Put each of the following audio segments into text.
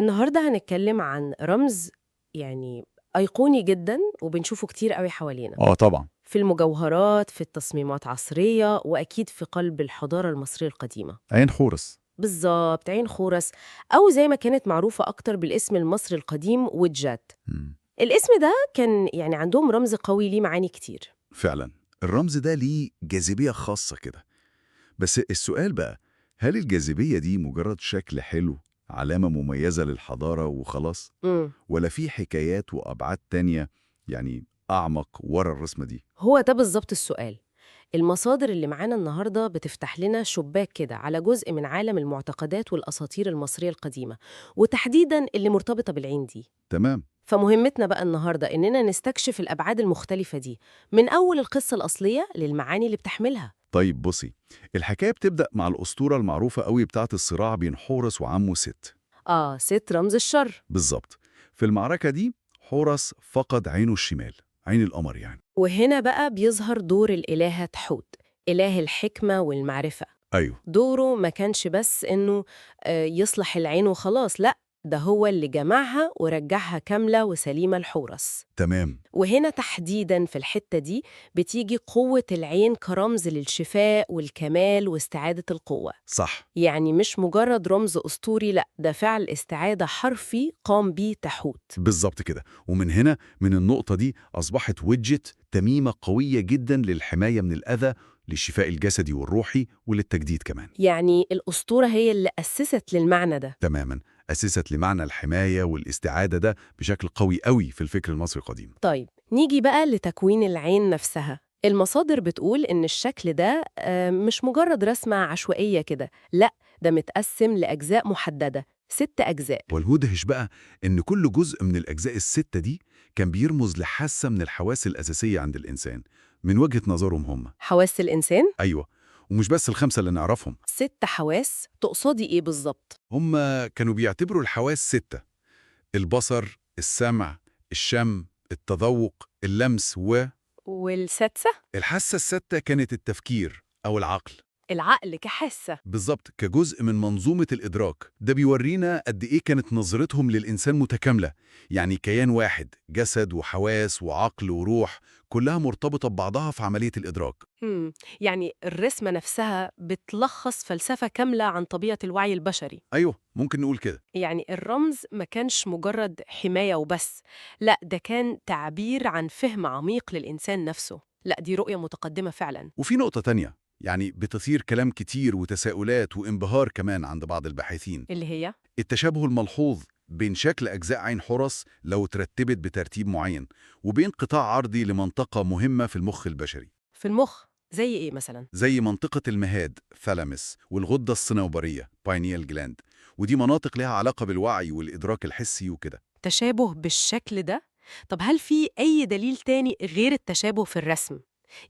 النهاردة هنتكلم عن رمز يعني أيقوني جدا وبنشوفه كتير قوي حوالينا طبعا. في المجوهرات، في التصميمات عصرية، وأكيد في قلب الحضارة المصرية القديمة. عين حورس. بالظبط، عين خورس، أو زي ما كانت معروفة أكتر بالاسم المصري القديم وجات. مم. الاسم ده كان يعني عندهم رمز قوي ليه معاني كتير. فعلا الرمز ده ليه جاذبية خاصة كده. بس السؤال بقى، هل الجاذبية دي مجرد شكل حلو، علامة مميزة للحضارة وخلاص، مم. ولا في حكايات وأبعاد تانية يعني أعمق ورا الرسمة دي؟ هو ده بالظبط السؤال. المصادر اللي معانا النهاردة بتفتح لنا شباك كده على جزء من عالم المعتقدات والأساطير المصرية القديمة، وتحديداً اللي مرتبطة بالعين دي. تمام. فمهمتنا بقى النهاردة إننا نستكشف الأبعاد المختلفة دي من أول القصة الأصلية للمعاني اللي بتحملها. طيب بصي، الحكاية بتبدأ مع الأسطورة المعروفة قوي بتاعت الصراع بين حورس وعمه ست. ست رمز الشر. بالظبط. في المعركة دي حورس فقد عينه الشمال، عين القمر يعني. وهنا بقى بيظهر دور الإلهة تحوت، إله الحكمة والمعرفة. أيوه. دوره ما كانش بس إنه يصلح العين وخلاص، لأ، ده هو اللي جمعها ورجعها كاملة وسليمة لحورس. تمام. وهنا تحديداً في الحتة دي بتيجي قوة العين كرمز للشفاء والكمال واستعادة القوة. صح. يعني مش مجرد رمز أسطوري، لأ، ده فعل استعادة حرفي قام بيه تحوت. بالظبط كده. ومن هنا، من النقطة دي، أصبحت ويدجت تميمة قوية جدا للحماية من الأذى، للشفاء الجسدي والروحي وللتجديد كمان. يعني الأسطورة هي اللي أسست للمعنى ده. تماما. أسست لمعنى الحماية والاستعادة ده بشكل قوي قوي في الفكر المصري القديم. طيب نيجي بقى لتكوين العين نفسها. المصادر بتقول إن الشكل ده مش مجرد رسمة عشوائية كده، لأ، ده متقسم لأجزاء محددة، 6 أجزاء. والمدهش بقى إن كل جزء من الأجزاء الستة دي كان بيرمز لحاسة من الحواس الأساسية عند الإنسان من وجهة نظرهم هم. حواس الإنسان؟ أيوة. ومش بس الخمسة اللي نعرفهم. 6 حواس تقصدي إيه بالظبط؟ هم كانوا بيعتبروا الحواس ستة: البصر، السمع، الشم، التذوق، اللمس، والسادسة؟ والحاسة الستة كانت التفكير أو العقل. العقل كحاسة. بالظبط، كجزء من منظومة الإدراك. ده بيورينا قد إيه كانت نظرتهم للإنسان متكاملة، يعني كيان واحد، جسد وحواس وعقل وروح، كلها مرتبطة ببعضها في عملية الإدراك. يعني الرسمة نفسها بتلخص فلسفة كاملة عن طبيعة الوعي البشري. أيوه، ممكن نقول كده. يعني الرمز ما كانش مجرد حماية وبس، لأ، ده كان تعبير عن فهم عميق للإنسان نفسه. لأ، دي رؤية متقدمة فعلا. وفي نقطة تانية يعني بتثير كلام كتير وتساؤلات وانبهار كمان عند بعض الباحثين: اللي هي التشابه الملحوظ بين شكل أجزاء عين حورس لو ترتبت بترتيب معين، وبين قطاع عرضي لمنطقة مهمة في المخ البشري، في المخ. زي إيه مثلا؟ زي منطقة المهاد ثالاموس والغدة الصنوبرية pineal gland. ودي مناطق لها علاقة بالوعي والإدراك الحسي وكده. تشابه بالشكل ده؟ طب هل في أي دليل تاني غير التشابه في الرسم؟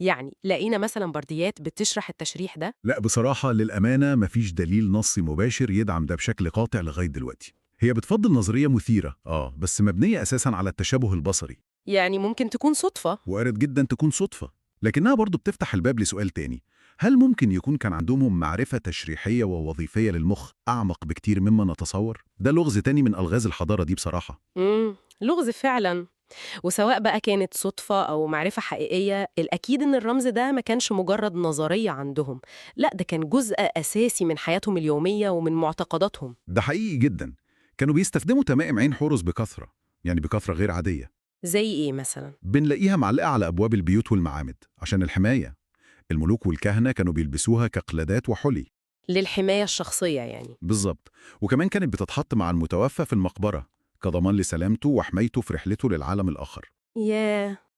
يعني لقينا مثلا برديات بتشرح التشريح ده؟ لا، بصراحة للأمانة مفيش دليل نصي مباشر يدعم ده بشكل قاطع لغاية دلوقتي. هي بتفضل نظرية مثيرة، بس مبنية أساساً على التشابه البصري. يعني ممكن تكون صدفة. وارد جداً تكون صدفة، لكنها برضو بتفتح الباب لسؤال تاني: هل ممكن يكون كان عندهم معرفة تشريحية ووظيفية للمخ أعمق بكتير مما نتصور؟ ده لغز تاني من ألغاز الحضارة دي بصراحة. لغز فعلا. وسواء بقى كانت صدفة أو معرفة حقيقية، الأكيد إن الرمز ده ما كانش مجرد نظرية عندهم، لا، ده كان جزء أساسي من حياتهم اليومية ومن معتقداتهم. ده حقيقي جداً. كانوا بيستخدموا تمائم عين حورس بكثرة، يعني بكثرة غير عادية. زي إيه مثلا؟ بنلاقيها معلقة على أبواب البيوت والمعابد عشان الحماية. الملوك والكهنة كانوا بيلبسوها كقلادات وحلي. للحماية الشخصية يعني. بالظبط. وكمان كانت بتتحط مع المتوفى في المقبرة كضمان لسلامته وحمايته في رحلته للعالم الآخر.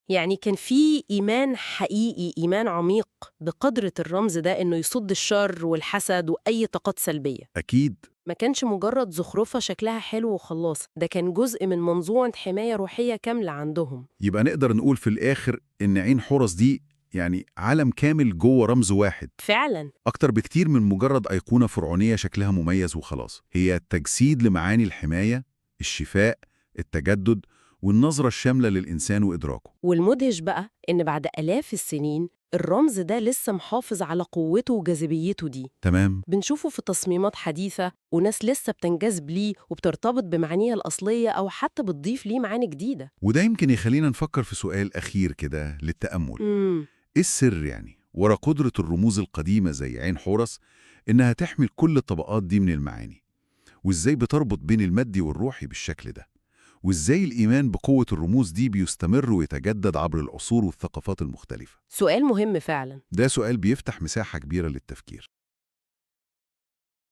يعني كان في إيمان حقيقي، إيمان عميق بقدرة الرمز ده إنه يصد الشر والحسد وأي طاقات سلبية. أكيد. ما كانش مجرد زخرفة شكلها حلو وخلاص، ده كان جزء من منظومة حماية روحية كاملة عندهم. يبقى نقدر نقول في الآخر إن عين حورس دي يعني عالم كامل جوه رمز واحد، فعلا. أكتر بكتير من مجرد أيقونة فرعونية شكلها مميز وخلاص. هي تجسيد لمعاني الحماية، الشفاء، التجدد، والنظرة الشاملة للإنسان وإدراكه. والمدهش بقى إن بعد آلاف السنين الرمز ده لسه محافظ على قوته وجاذبيته دي. تمام. بنشوفه في تصميمات حديثة وناس لسه بتنجذب ليه وبترتبط بمعانيه الأصلية أو حتى بتضيف ليه معاني جديدة. وده يمكن يخلينا نفكر في سؤال أخير كده للتأمل. إيه السر يعني ورا قدرة الرموز القديمة زي عين حورس إنها تحمل كل الطبقات دي من المعاني؟ وإزاي بتربط بين المادي والروحي بالشكل ده؟ وإزاي الإيمان بقوة الرموز دي بيستمر ويتجدد عبر العصور والثقافات المختلفة؟ سؤال مهم فعلا. ده سؤال بيفتح مساحة كبيرة للتفكير.